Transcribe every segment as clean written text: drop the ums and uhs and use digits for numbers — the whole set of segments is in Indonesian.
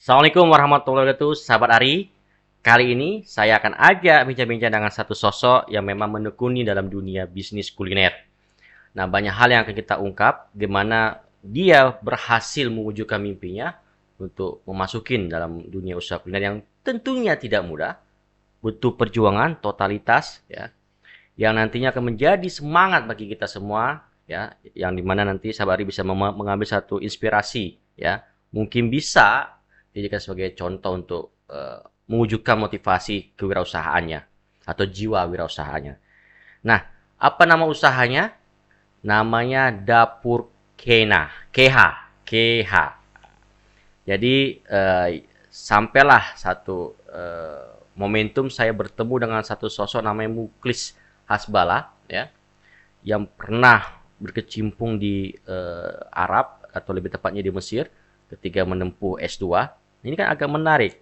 Assalamualaikum warahmatullahi wabarakatuh, sahabat Ari. Kali ini saya akan ajak bincang-bincang dengan satu sosok yang memang menekuni dalam dunia bisnis kuliner. Nah, banyak hal yang akan kita ungkap, di mana dia berhasil mewujudkan mimpinya untuk memasukin dalam dunia usaha kuliner yang tentunya tidak mudah, butuh perjuangan totalitas, ya, yang nantinya akan menjadi semangat bagi kita semua, ya, yang dimana nanti sahabat Ari bisa mengambil satu inspirasi, ya, mungkin bisa dijadikan sebagai contoh untuk mewujudkan motivasi kewirausahaannya atau jiwa wirausahaannya. Nah, apa nama usahanya? Namanya Dapur Kena, KH, KH. Jadi sampailah satu momentum saya bertemu dengan satu sosok namanya Muklis Hasbala, ya, yang pernah berkecimpung di Arab atau lebih tepatnya di Mesir ketika menempuh S2. Ini kan agak menarik.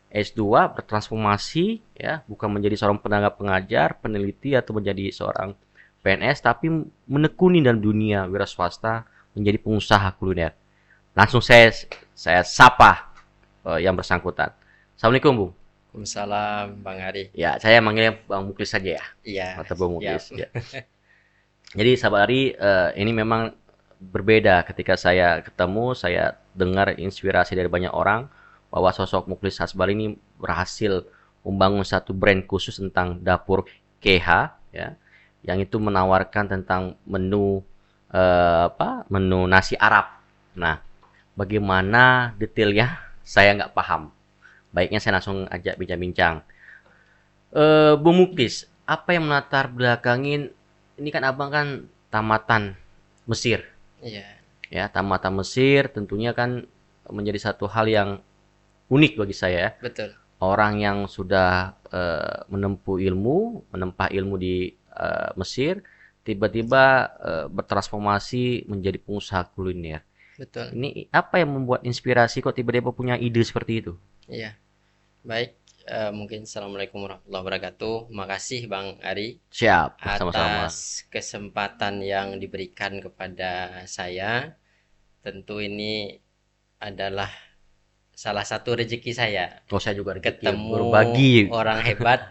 S2 bertransformasi, ya, bukan menjadi seorang tenaga pengajar, peneliti atau menjadi seorang PNS, tapi menekuni dalam dunia wira swasta menjadi pengusaha kuliner. Langsung saya sapa yang bersangkutan. Assalamualaikum, Bung. Waalaikumsalam Bang Ari. Ya, saya manggilnya Bang Muklis saja ya, Iya, atau Bung siap. Muklis. Ya. Jadi sahabat Ari, ini memang berbeda ketika saya ketemu, saya dengar inspirasi dari banyak orang bahwa sosok Muklis Hasbal ini berhasil membangun satu brand khusus tentang dapur KH, ya, yang itu menawarkan tentang menu menu nasi Arab. Nah, bagaimana detailnya saya nggak paham. Baiknya saya langsung ajak bincang-bincang. Bung Muklis, apa yang melatar belakangin ini kan abang kan tamatan Mesir, Iya, ya, tamatan Mesir tentunya kan menjadi satu hal yang unik bagi saya. betul. Orang yang sudah menempuh ilmu di Mesir, tiba-tiba bertransformasi menjadi pengusaha kuliner. Betul. Ini apa yang membuat inspirasi kok tiba-tiba punya ide seperti itu? Iya. Baik, mungkin Assalamualaikum warahmatullahi wabarakatuh. Makasih Bang Ari Siap, sama-sama. atas kesempatan yang diberikan kepada saya. Tentu ini adalah salah satu rezeki saya. Oh, saya juga rezeki Ketemu berbagi. orang hebat.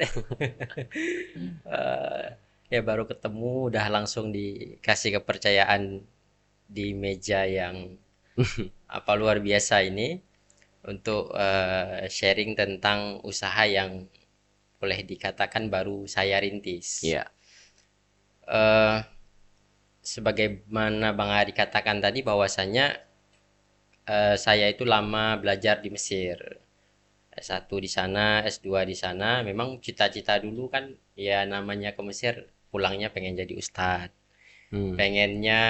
Eh, Ya baru ketemu udah langsung dikasih kepercayaan di meja yang apa luar biasa ini untuk sharing tentang usaha yang boleh dikatakan baru saya rintis. Iya. Eh, Sebagaimana Bang Ari katakan tadi bahwasanya saya itu lama belajar di Mesir. S1 di sana, S2 di sana. Memang cita-cita dulu kan ya namanya ke Mesir pulangnya pengen jadi ustadz. Hmm. Pengennya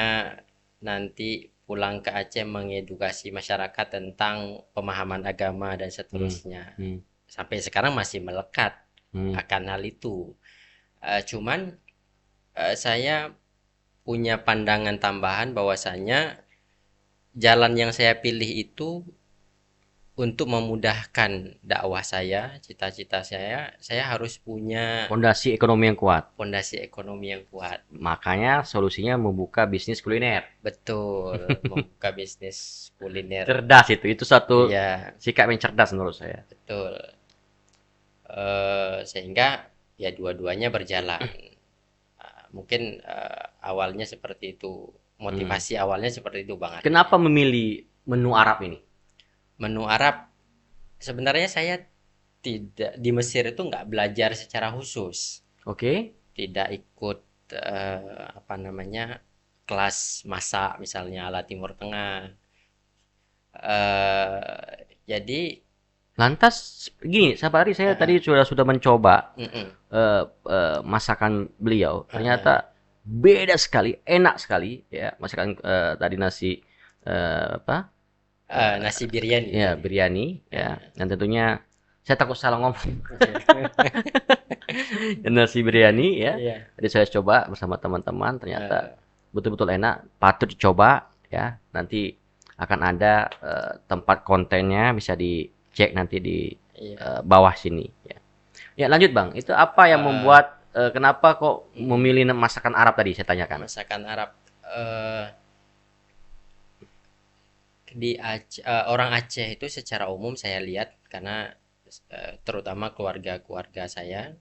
nanti pulang ke Aceh mengedukasi masyarakat tentang pemahaman agama dan seterusnya. Hmm. Sampai sekarang masih melekat Hmm. akan hal itu. Cuman saya punya pandangan tambahan bahwasanya jalan yang saya pilih itu untuk memudahkan dakwah saya, cita-cita saya harus punya Fondasi ekonomi yang kuat. fondasi ekonomi yang kuat. Makanya solusinya membuka bisnis kuliner. Betul, membuka bisnis kuliner. Cerdas itu. Itu satu Iya, sikap yang cerdas menurut saya. betul. Sehingga ya dua-duanya berjalan. Mungkin awalnya seperti itu, motivasi awalnya seperti itu Bang Ari. Kenapa memilih menu Arab ini? Menu Arab, sebenarnya saya tidak di Mesir itu nggak belajar secara khusus, Oke. tidak ikut apa namanya kelas masak misalnya ala Timur Tengah. Jadi Lantas gini, sahabat Ari, saya tadi sudah mencoba mm-mm. masakan beliau. Ternyata beda sekali, enak sekali, ya, masakan tadi nasi apa? Nasi biryani. Ya, biryani, ya. Dan tentunya saya takut salah ngomong. Nasi biryani, ya. Iya. Jadi saya coba bersama teman-teman, ternyata betul-betul enak, patut dicoba, ya. Nanti akan ada tempat kontennya, bisa dicek nanti di Iya. bawah sini, ya. Ya, lanjut Bang. Itu apa yang membuat kenapa kok memilih masakan Arab tadi saya tanyakan? Masakan Arab. di Aceh, orang Aceh itu secara umum saya lihat karena terutama keluarga-keluarga saya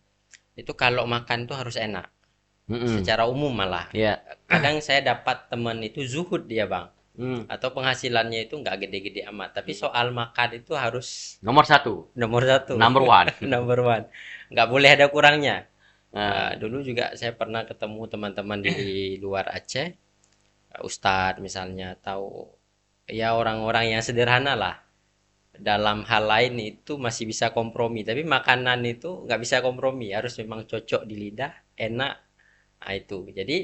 itu kalau makan tuh harus enak Mm-mm. secara umum malah. Iya. Kadang saya dapat teman itu zuhud dia bang, Hmm. atau penghasilannya itu nggak gede-gede amat, tapi soal makan itu harus Nomor satu, nomor satu, number one. number one, nggak boleh ada kurangnya. Nah, Dulu juga saya pernah ketemu teman-teman di luar Aceh, Ustadz misalnya, atau ya orang-orang yang sederhana lah. Dalam hal lain itu masih bisa kompromi, tapi makanan itu nggak bisa kompromi, harus memang cocok di lidah, enak. Nah, itu. Jadi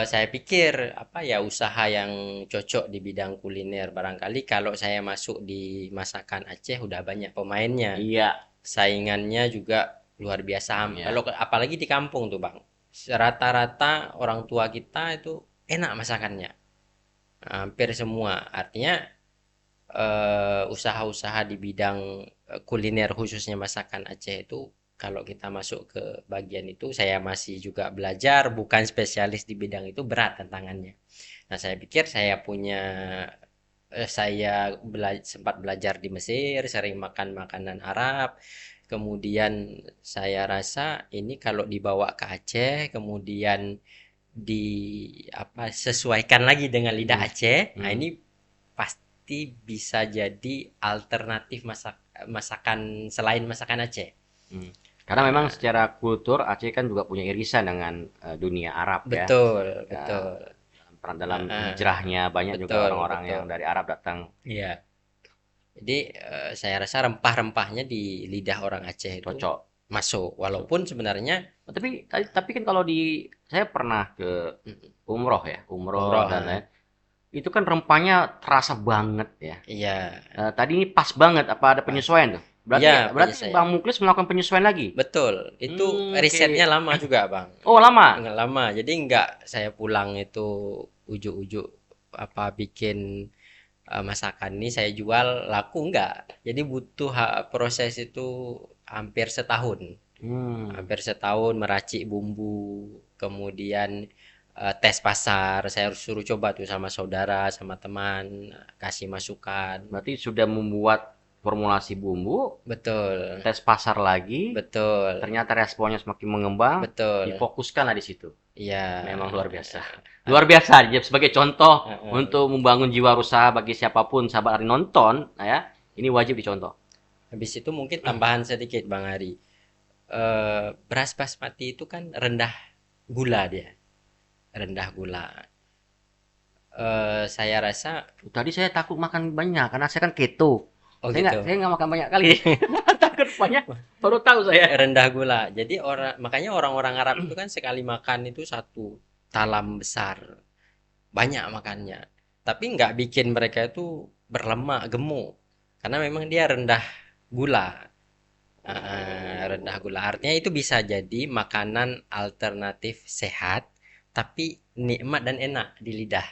saya pikir apa ya usaha yang cocok di bidang kuliner barangkali kalau saya masuk di masakan Aceh udah banyak pemainnya. iya, Saingannya juga luar biasa. iya. Kalau apalagi di kampung tuh, Bang. Rata-rata orang tua kita itu enak masakannya. Hampir semua. Artinya usaha-usaha di bidang kuliner khususnya masakan Aceh itu kalau kita masuk ke bagian itu saya masih juga belajar bukan spesialis di bidang itu berat tantangannya. Nah, saya pikir saya punya saya sempat belajar di Mesir, sering makan makanan Arab. Kemudian saya rasa ini kalau dibawa ke Aceh, kemudian di apa sesuaikan lagi dengan lidah Hmm. Aceh. Nah, Hmm. ini pasti bisa jadi alternatif masakan selain masakan Aceh. Hmm. Karena memang Nah, secara kultur Aceh kan juga punya irisan dengan dunia Arab ya. betul, Ya, betul. peran dalam Heeh, hijrahnya banyak juga betul, orang-orang yang betul. dari Arab datang. Iya. Jadi saya rasa rempah-rempahnya di lidah orang Aceh itu Cocok. masuk. Walaupun sebenarnya Tapi kan kalau di saya pernah ke umroh ya, umroh umroh, dan lain. Itu kan rempahnya terasa banget ya. iya, Tadi ini pas banget apa ada pas. penyesuaian tuh? Berarti Iya, berarti penyesuaian. Bang Muklis melakukan penyesuaian lagi. Betul. Itu Oke. risetnya lama juga, Bang. Oh, lama. Nggak lama. Jadi nggak saya pulang itu ujuk-ujuk apa bikin masakan ini saya jual laku nggak. Jadi butuh proses itu hampir setahun. Hmm. Hampir setahun meracik bumbu, kemudian tes pasar. Saya harus suruh coba tuh sama saudara, sama teman, kasih masukan. Berarti sudah membuat formulasi bumbu, Betul, tes pasar lagi, betul, ternyata responnya semakin mengembang, betul. difokuskanlah di situ. Iya. Memang luar biasa. Luar biasa, Jeb. Sebagai contoh Heeh. untuk membangun jiwa usaha bagi siapapun sahabat Ari nonton, nah ya, ini wajib dicontoh. Habis itu mungkin tambahan sedikit Bang Ari. Beras basmati itu kan rendah gula dia, rendah gula. Saya rasa, Tadi saya takut makan banyak karena saya kan keto. oh Saya gitu, nggak makan banyak kali. Takut banyak. Baru tahu saya. rendah gula. Jadi makanya orang-orang Arab itu kan sekali makan itu satu talam besar, banyak makannya. Tapi nggak bikin mereka itu berlemak, gemuk, karena memang dia rendah gula. Rendah Oh, gula. Artinya itu bisa jadi makanan alternatif sehat, tapi nikmat dan enak di lidah.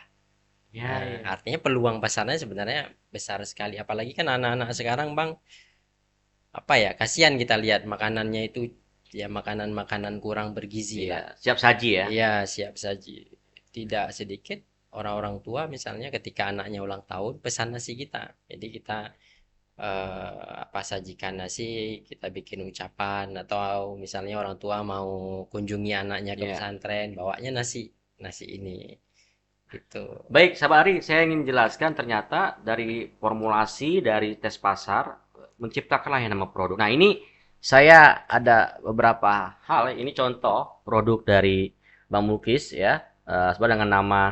ya, ya. Artinya peluang pasarnya sebenarnya besar sekali. Apalagi kan anak-anak sekarang, Bang, apa ya, kasihan kita lihat makanannya itu ya makanan-makanan kurang bergizi Iya, lah. siap saji ya. Iya, siap saji. Tidak sedikit orang-orang tua misalnya ketika anaknya ulang tahun pesan nasi kita. Jadi kita apa sajikan nasi, kita bikin ucapan atau misalnya orang tua mau kunjungi anaknya ke Iya. pesantren, bawanya nasi, nasi ini gitu. Baik, sahabat Ari, saya ingin menjelaskan ternyata dari formulasi dari tes pasar menciptakanlah yang nama produk. Nah, ini saya ada beberapa hal. Ini contoh produk dari Bang Mukis ya, sesuai dengan nama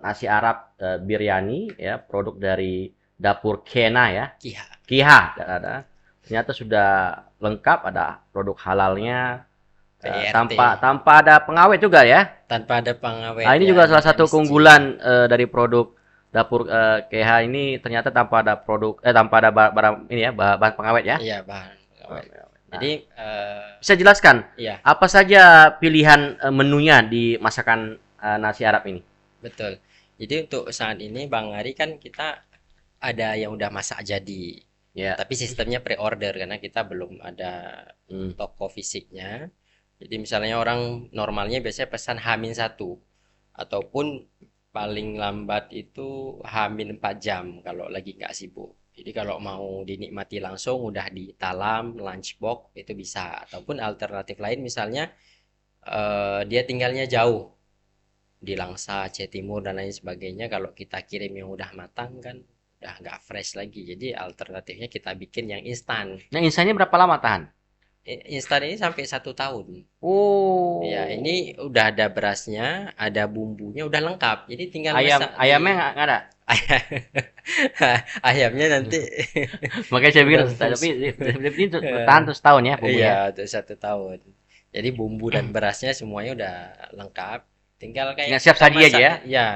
nasi Arab biryani ya, produk dari dapur Kena ya, Kiha, Kiha. Ada. Ternyata sudah lengkap, ada produk halalnya, PRT, tanpa tanpa ada pengawet juga ya. tanpa ada Nah, pengawet ini ya, juga ada salah satu MSG. keunggulan dari produk dapur KH ini ternyata tanpa ada barang ini ya bahan pengawet ya. Iya, bahan pengawet. Nah, Jadi bisa jelaskan iya, apa saja pilihan menunya di masakan nasi Arab ini? betul. Jadi untuk saat ini Bang Ari kan kita ada yang udah masak jadi. Ya. Tapi sistemnya pre-order karena kita belum ada Hmm. toko fisiknya. Jadi misalnya orang normalnya biasanya pesan H-1 ataupun paling lambat itu H-4 jam kalau lagi nggak sibuk. Jadi kalau mau dinikmati langsung udah di Talam, Lunchbox itu bisa. Ataupun alternatif lain misalnya dia tinggalnya jauh di Langsa, Aceh Timur dan lain sebagainya. Kalau kita kirim yang udah matang kan udah nggak fresh lagi. Jadi alternatifnya kita bikin yang instan. Nah, insanya berapa lama tahan? Instan ini sampai 1 tahun. Ya, Oh, ini udah ada berasnya, ada bumbunya, udah lengkap. Jadi tinggal masak di ayamnya nggak ada. ayamnya nanti Makanya saya pikir, udah tapi ini Eh, bertahan terus tahun ya bumbunya. iya, untuk 1 tahun. Jadi bumbu dan berasnya semuanya udah lengkap. Tinggal Tinggal kayak siap kita saji aja masak, ya. ya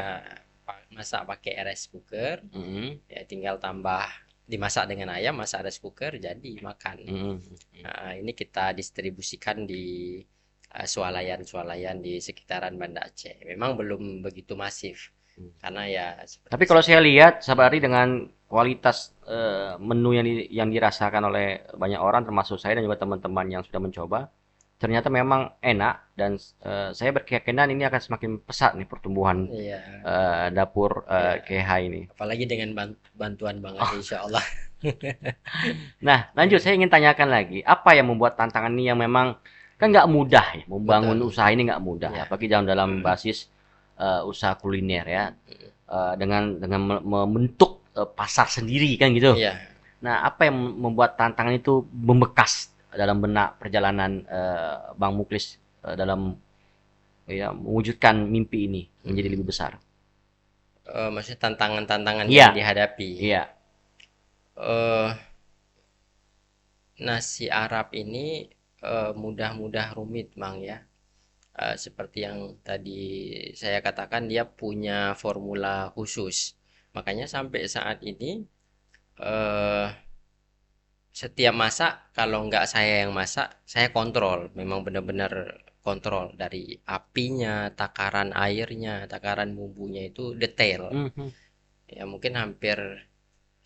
masak pakai rice cooker. Mm-mm. Ya tinggal tambah dimasak dengan ayam, masak rice cooker, jadi makan. Mm-mm. Nah, ini kita distribusikan di swalayan-swalayan di sekitaran Banda Aceh. Memang belum begitu masif karena ya Tapi seperti kalau saya. saya lihat Sabari dengan kualitas menu yang dirasakan oleh banyak orang termasuk saya dan juga teman-teman yang sudah mencoba, ternyata memang enak dan saya berkeyakinan ini akan semakin pesat nih pertumbuhan Iya, dapur ya. KH ini. Apalagi dengan bantuan Bang Ade, insya Allah. Nah, lanjut saya ingin tanyakan lagi, apa yang membuat tantangan ini yang memang kan nggak mudah ya, membangun Betul. usaha ini nggak mudah, Ya. apalagi dalam basis usaha kuliner ya, dengan membentuk pasar sendiri kan gitu. Iya. Nah, apa yang membuat tantangan itu membekas dalam benak perjalanan Bang Muklis dalam ya mewujudkan mimpi ini menjadi lebih besar? Maksudnya tantangan-tantangan yang Iya, dihadapi. iya. Eh, Nasi Arab ini mudah-mudah rumit, Bang ya. Seperti yang tadi saya katakan, dia punya formula khusus. Makanya sampai saat ini eh, setiap masak, kalau nggak saya yang masak, saya kontrol. Memang benar-benar kontrol dari apinya, takaran airnya, takaran bumbunya itu detail. Mhm. Ya mungkin hampir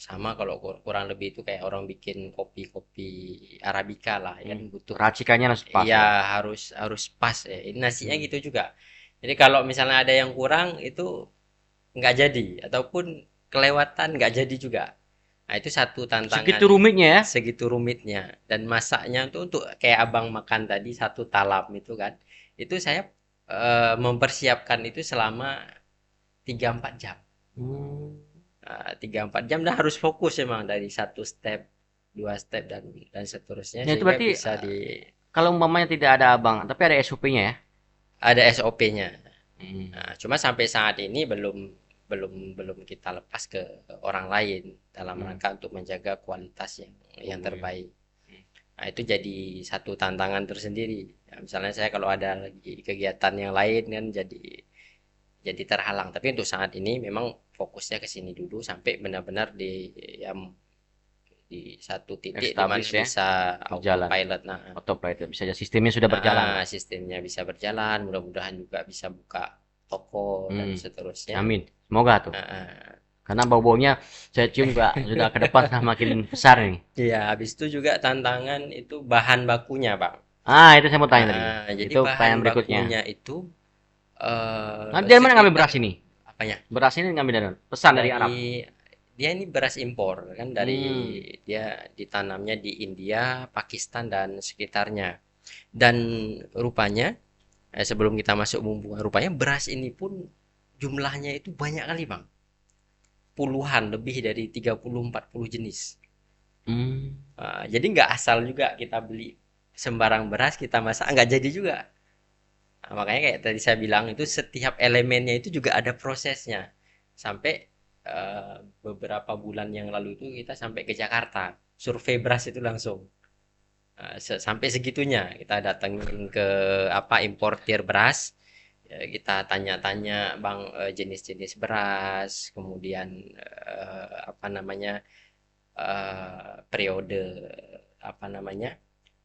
sama kalau kurang lebih itu kayak orang bikin kopi-kopi Arabica lah, ya kan butuh. Racikannya harus pas Iya, ya. harus harus pas ya. Ini nasinya Hmm. gitu juga. Jadi kalau misalnya ada yang kurang itu nggak jadi ataupun kelewatan nggak jadi juga. Nah, itu satu tantangan Segitu rumitnya ya. segitu rumitnya dan masaknya tuh untuk kayak abang makan tadi satu talam itu kan. Itu saya mempersiapkan itu selama 3-4 jam. Hmm. 3-4 jam dah harus fokus emang dari satu step, dua step dan seterusnya Ya itu sehingga berarti bisa di kalau umpamanya tidak ada abang, tapi ada SOP-nya ya. ada SOP-nya. Hmm. Nah, cuma sampai saat ini belum belum belum kita lepas ke orang lain dalam Hmm. rangka untuk menjaga kualitas yang Oh, ya. terbaik. Nah, itu jadi satu tantangan tersendiri. Ya, misalnya saya kalau ada lagi kegiatan yang lain kan jadi terhalang. Tapi untuk saat ini memang fokusnya ke sini dulu sampai benar-benar ya, di satu titik di mana Establish ya, bisa berjalan. autopilot. Nah, Autopilot bisa aja sistemnya sudah berjalan. sistemnya bisa berjalan, mudah-mudahan juga bisa buka toko dan Hmm. seterusnya. Amin. Semoga tuh. Nah, Karena bau-baunya saya cium nggak sudah ke depan makin besar nih. iya, habis itu juga tantangan itu bahan bakunya, Pak. Ah, itu saya mau tanya tadi. Jadi Itu bahan pertanyaan berikutnya. bakunya itu Nah, dari mana ngambil sekitar beras ini? apanya? Beras ini ngambil dari mana? Pesan dari Arab. Dari dia ini beras impor kan dari Hmm. dia ditanamnya di India, Pakistan dan sekitarnya. Dan rupanya sebelum kita masuk bumbu, rupanya beras ini pun jumlahnya itu banyak kali, Bang. Puluhan, lebih dari 30-40 jenis. Hmm. Jadi nggak asal juga kita beli sembarang beras kita masak nggak jadi juga. Makanya kayak tadi saya bilang itu setiap elemennya itu juga ada prosesnya. Sampai beberapa bulan yang lalu itu kita sampai ke Jakarta, survei beras itu langsung. Sampai segitunya kita datengin ke apa importir beras, ya, kita tanya-tanya bang jenis-jenis beras, kemudian apa namanya periode apa namanya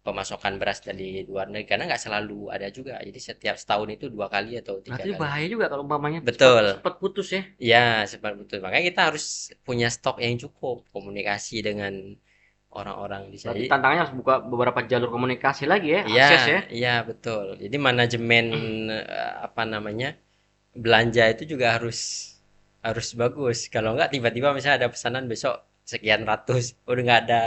pemasokan beras dari luar negeri karena nggak selalu ada juga. Jadi setiap setahun itu 2 kali atau tiga Berarti kali. bahaya juga kalau umpamanya Betul. cepat putus ya. Ya, seperti betul. Makanya kita harus punya stok yang cukup, komunikasi dengan orang-orang di Berarti sini. tantangannya harus buka beberapa jalur komunikasi lagi ya, Iya, akses ya. iya betul. Jadi manajemen apa namanya belanja itu juga harus harus bagus. Kalau nggak tiba-tiba misalnya ada pesanan besok sekian ratus, udah nggak ada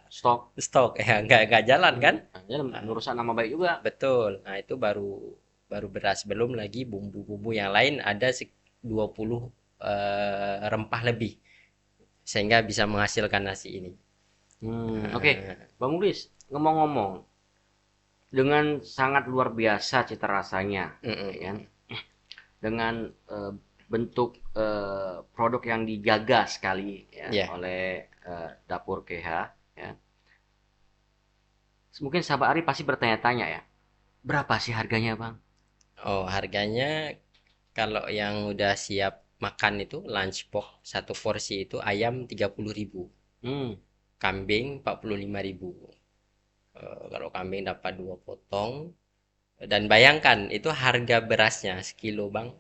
Stok. stok, ya nggak jalan kan? Ya, Nah, merusak nama baik juga. betul. Nah, itu baru baru beras, belum lagi bumbu-bumbu yang lain ada 20 rempah lebih sehingga bisa menghasilkan nasi ini. Oke. Nah, Bang Mulis, ngomong-ngomong, dengan sangat luar biasa cita rasanya, ya kan? mm-mm. Dengan bentuk produk yang dijaga sekali ya Ya. oleh dapur KH, ya. Mungkin sahabat Ari pasti bertanya-tanya ya, berapa sih harganya, Bang? Oh, harganya kalau yang udah siap makan itu lunch box satu porsi itu ayam 30.000, Hmm, kambing 45.000. Kalau kambing dapat 2 potong, dan bayangkan itu harga berasnya sekilo bang,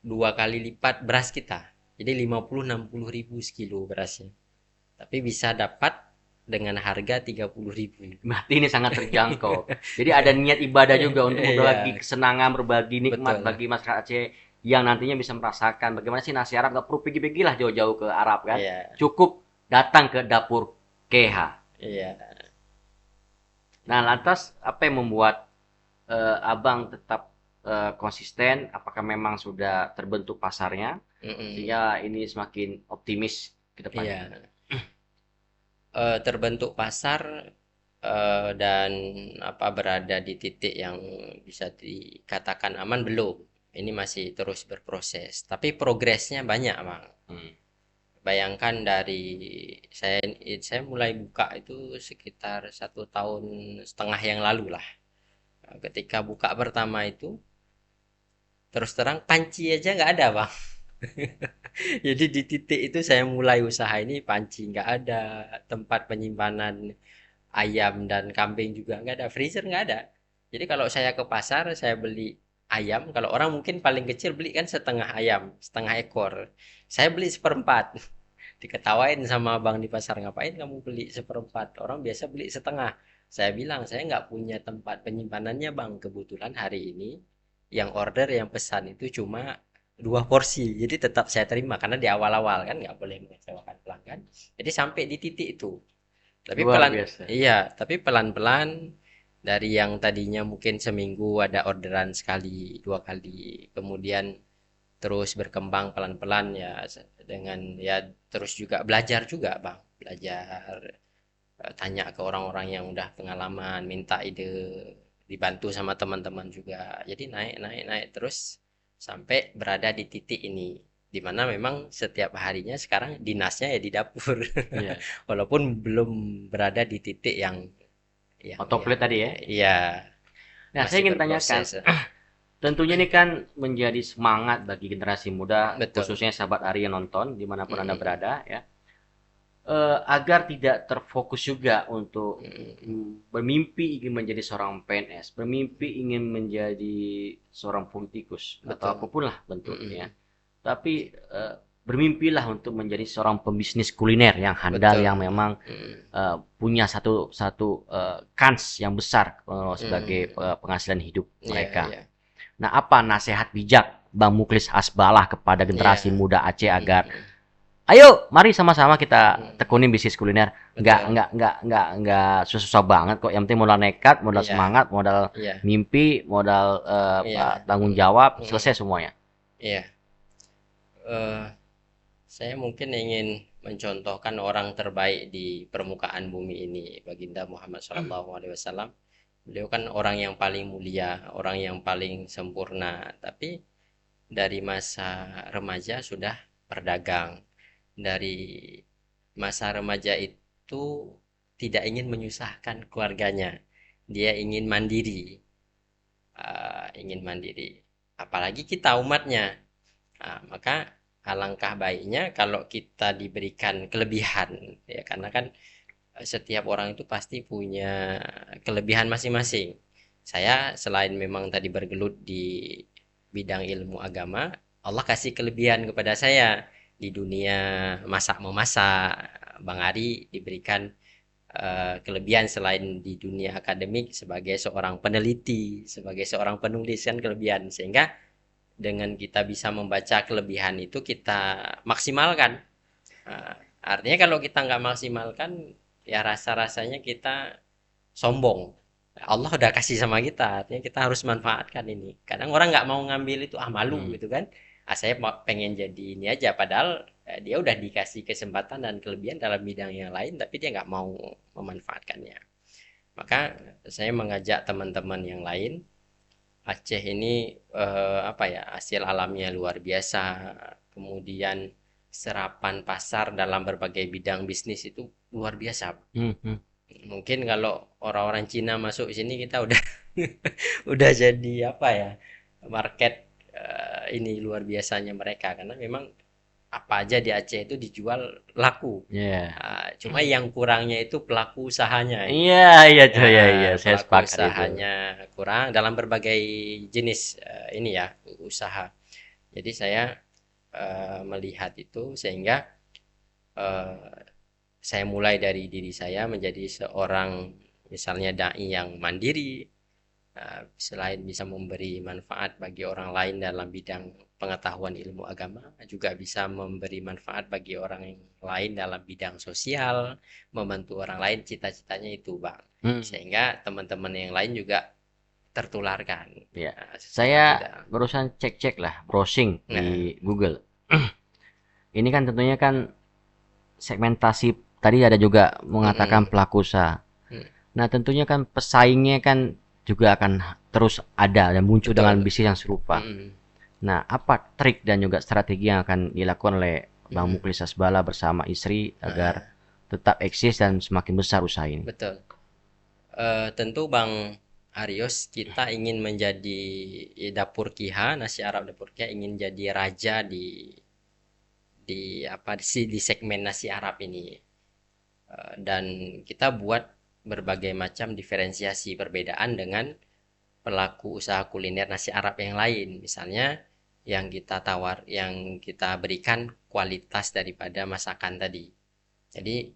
2 kali lipat beras kita. Jadi 50-60 ribu sekilo berasnya. Tapi bisa dapat dengan harga 30.000. berarti ini sangat terjangkau. Jadi ada niat ibadah juga untuk berbagi Iya, kesenangan, berbagi nikmat betul. bagi masyarakat Aceh yang nantinya bisa merasakan bagaimana sih nasi Arab. Nggak perlu pergi-pergi lah jauh-jauh ke Arab kan. Iya, Cukup datang ke dapur KH. iya. Nah, lantas apa yang membuat Abang tetap konsisten? Apakah memang sudah terbentuk pasarnya Mm-mm. sehingga ini semakin optimis ke depannya? Iya. Terbentuk pasar, dan apa berada di titik yang bisa dikatakan aman belum. Ini masih terus berproses, tapi progresnya banyak, Bang. Hmm. Bayangkan dari saya mulai buka itu sekitar 1 tahun setengah yang lalu lah. Ketika buka pertama itu, terus terang panci aja nggak ada, Bang. Jadi di titik itu saya mulai usaha ini, panci nggak ada, tempat penyimpanan ayam dan kambing juga nggak ada, freezer nggak ada. Jadi kalau saya ke pasar, saya beli ayam, kalau orang mungkin paling kecil beli kan setengah ayam, setengah ekor. Saya beli seperempat. Diketawain sama abang di pasar, ngapain kamu beli seperempat? Orang biasa beli setengah. Saya bilang, saya nggak punya tempat penyimpanannya bang. Kebetulan hari ini yang order, yang pesan itu cuma 2 porsi. Jadi tetap saya terima karena di awal-awal kan nggak boleh mengecewakan pelanggan. Jadi sampai di titik itu. Tapi Luar biasa. iya, tapi pelan-pelan dari yang tadinya mungkin seminggu ada orderan sekali, 2 kali, kemudian terus berkembang pelan-pelan ya, dengan ya terus juga belajar juga bang, belajar, tanya ke orang-orang yang udah pengalaman, minta ide, dibantu sama teman-teman juga. Jadi naik naik naik terus sampai berada di titik ini, dimana memang setiap harinya sekarang dinasnya ya di dapur. Iya. Walaupun belum berada di titik yang Otoplet tadi ya. ya Nah, saya masih ingin tanyakan, berproses. tentunya ini kan menjadi semangat bagi generasi muda, Betul. khususnya sahabat Ari yang nonton dimanapun Anda Mm-mm. berada ya, agar tidak terfokus juga untuk Mm-mm. bermimpi ingin menjadi seorang PNS, bermimpi ingin menjadi seorang politikus atau Betul. apapun lah bentuknya. Mm-mm. Tapi bermimpilah untuk menjadi seorang pembisnis kuliner yang handal, Betul. yang memang Mm-mm. punya satu satu kans yang besar sebagai Mm-mm. penghasilan hidup Iya, mereka. iya. Nah, apa nasihat bijak Bang Muklis Asbalah kepada generasi Iya. muda Aceh agar Mm-mm. ayo mari sama-sama kita Mm. tekunin bisnis kuliner. Betul. Nggak susah-susah banget kok. Yang penting modal nekat, modal Iya, semangat, modal iya, mimpi, modal iya. tanggung Mm. jawab, Mm-mm. selesai semuanya. Iya. Eh, saya mungkin ingin mencontohkan orang terbaik di permukaan bumi ini, Baginda Muhammad SAW. Beliau kan orang yang paling mulia, orang yang paling sempurna, tapi dari masa remaja sudah berdagang. Dari masa remaja itu tidak ingin menyusahkan keluarganya. Dia ingin mandiri, ingin mandiri. Apalagi kita umatnya. Nah, maka alangkah baiknya kalau kita diberikan kelebihan, ya karena kan setiap orang itu pasti punya kelebihan masing-masing. Saya selain memang tadi bergelut di bidang ilmu agama, Allah kasih kelebihan kepada saya di dunia masak memasak. Bang Ari diberikan kelebihan selain di dunia akademik sebagai seorang peneliti, sebagai seorang penulis kan kelebihan, sehingga dengan kita bisa membaca kelebihan itu kita maksimalkan. Artinya kalau kita nggak maksimalkan, ya rasa-rasanya kita sombong. Allah udah kasih sama kita, artinya kita harus manfaatkan ini. Kadang orang nggak mau ngambil itu, malu gitu kan. Saya pengen jadi ini aja, padahal dia udah dikasih kesempatan dan kelebihan dalam bidang yang lain, tapi dia nggak mau memanfaatkannya. Maka saya mengajak teman-teman yang lain, Aceh ini apa ya, hasil alamnya luar biasa, kemudian serapan pasar dalam berbagai bidang bisnis itu luar biasa. Mungkin kalau orang-orang Cina masuk sini kita udah udah jadi apa ya, market ini luar biasanya mereka, karena memang apa aja di Aceh itu dijual laku. Cuma yang kurangnya itu pelaku usahanya. Iya, iya tuh, iya, saya Pelaku sepakat itu. usahanya kurang dalam berbagai jenis ini ya, usaha. Jadi saya melihat itu, sehingga saya mulai dari diri saya menjadi seorang misalnya dai yang mandiri, selain bisa memberi manfaat bagi orang lain dalam bidang pengetahuan ilmu agama, juga bisa memberi manfaat bagi orang yang lain dalam bidang sosial, membantu orang lain, cita-citanya itu Bang. Sehingga teman-teman yang lain juga tertularkan. Ya, saya barusan cek-cek lah, browsing di Google. Ini kan tentunya kan segmentasi, tadi ada juga mengatakan pelaku usaha. Nah, tentunya kan pesaingnya kan juga akan terus ada dan muncul dengan bisnis yang serupa. Nah, apa trik dan juga strategi yang akan dilakukan oleh Bang Muklis Hasbala bersama istri agar tetap eksis dan semakin besar usaha ini? Betul. Tentu Bang Arios, kita ingin menjadi dapur Kiha, nasi Arab dapur Kiha, ingin jadi raja di segmen nasi Arab ini. Dan kita buat berbagai macam diferensiasi perbedaan dengan pelaku usaha kuliner nasi Arab yang lain. Misalnya yang kita berikan kualitas daripada masakan tadi. Jadi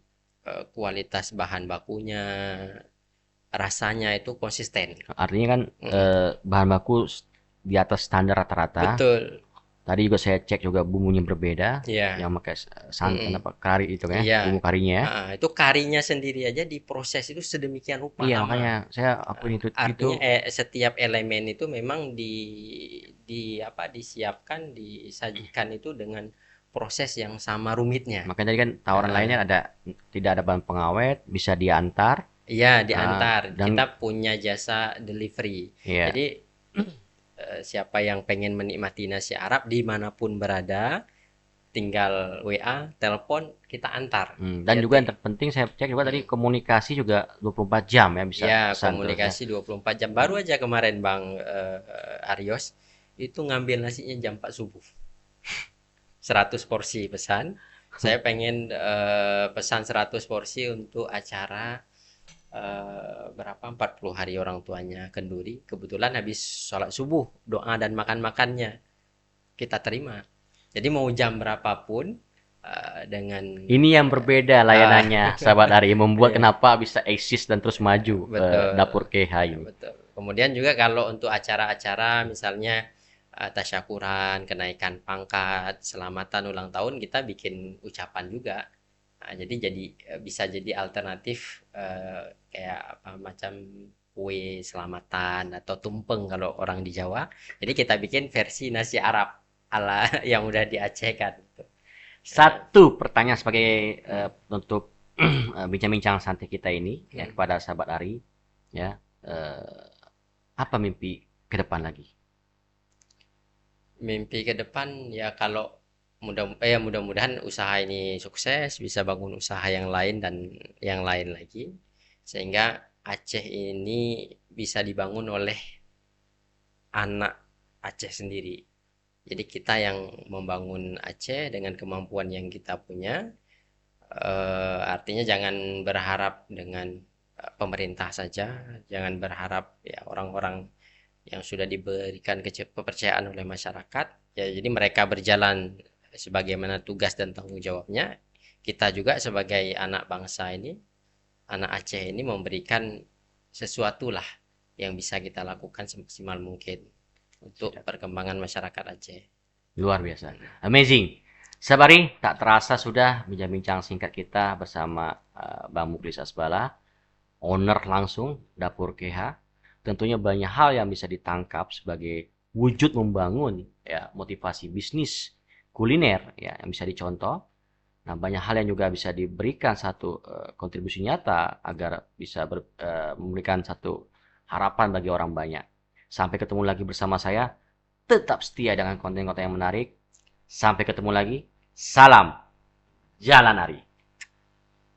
kualitas bahan bakunya, rasanya itu konsisten. Artinya kan bahan baku di atas standar rata-rata. Betul. Tadi juga saya cek juga bumbunya berbeda, yang pakai santan kari itu kan, bumbu karinya. Itu karinya sendiri aja diproses itu sedemikian rupa. Iya, makanya saya akuin itu. Artinya setiap elemen itu memang disiapkan, disajikan itu dengan proses yang sama rumitnya. Makanya tadi kan tawaran lainnya tidak ada bahan pengawet, bisa diantar. Iya, diantar. Kita punya jasa delivery. Jadi siapa yang pengen menikmati nasi Arab dimanapun berada, tinggal WA, telepon, kita antar. Dan juga yang terpenting saya cek juga tadi komunikasi juga 24 jam ya bisa. Ya, komunikasi 24 jam. Baru aja kemarin Bang Arios itu ngambil nasinya jam 4 subuh. 100 porsi pesan. Saya pengen pesan 100 porsi untuk acara berapa 40 hari orang tuanya Kenduri. Kebetulan habis sholat subuh, doa dan makan-makannya kita terima. Jadi mau jam berapapun dengan ini yang berbeda layanannya sahabat Ari, membuat kenapa bisa eksis dan terus maju dapur KH ini. Betul. Kemudian juga kalau untuk acara-acara misalnya tasyakuran, kenaikan pangkat, selamatan ulang tahun, kita bikin ucapan juga. Jadi bisa jadi alternatif kayak apa macam kue selamatan atau tumpeng kalau orang di Jawa. Jadi kita bikin versi nasi Arab ala yang udah diacehkan. Satu pertanyaan sebagai untuk bincang-bincang santai kita ini ya kepada sahabat Ari ya, apa mimpi ke depan lagi? Mimpi ke depan ya kalau mudah-mudahan usaha ini sukses, bisa bangun usaha yang lain dan yang lain lagi, sehingga Aceh ini bisa dibangun oleh anak Aceh sendiri. Jadi kita yang membangun Aceh dengan kemampuan yang kita punya. Artinya jangan berharap dengan pemerintah saja, jangan berharap ya orang-orang yang sudah diberikan kepercayaan oleh masyarakat, ya jadi mereka berjalan sebagaimana tugas dan tanggung jawabnya. Kita juga sebagai anak bangsa ini, anak Aceh ini memberikan sesuatu lah yang bisa kita lakukan semaksimal mungkin. untuk perkembangan masyarakat Aceh. Luar biasa. Amazing. Sabari, tak terasa sudah bincang-bincang singkat kita bersama Bang Muklis Asbala, owner langsung Dapur KH. Tentunya banyak hal yang bisa ditangkap sebagai wujud membangun ya motivasi bisnis kuliner ya yang bisa dicontoh. Nah, banyak hal yang juga bisa diberikan satu kontribusi nyata agar bisa memberikan satu harapan bagi orang banyak. Sampai ketemu lagi bersama saya, tetap setia dengan konten-konten yang menarik. Sampai ketemu lagi. Salam Jalan Ari.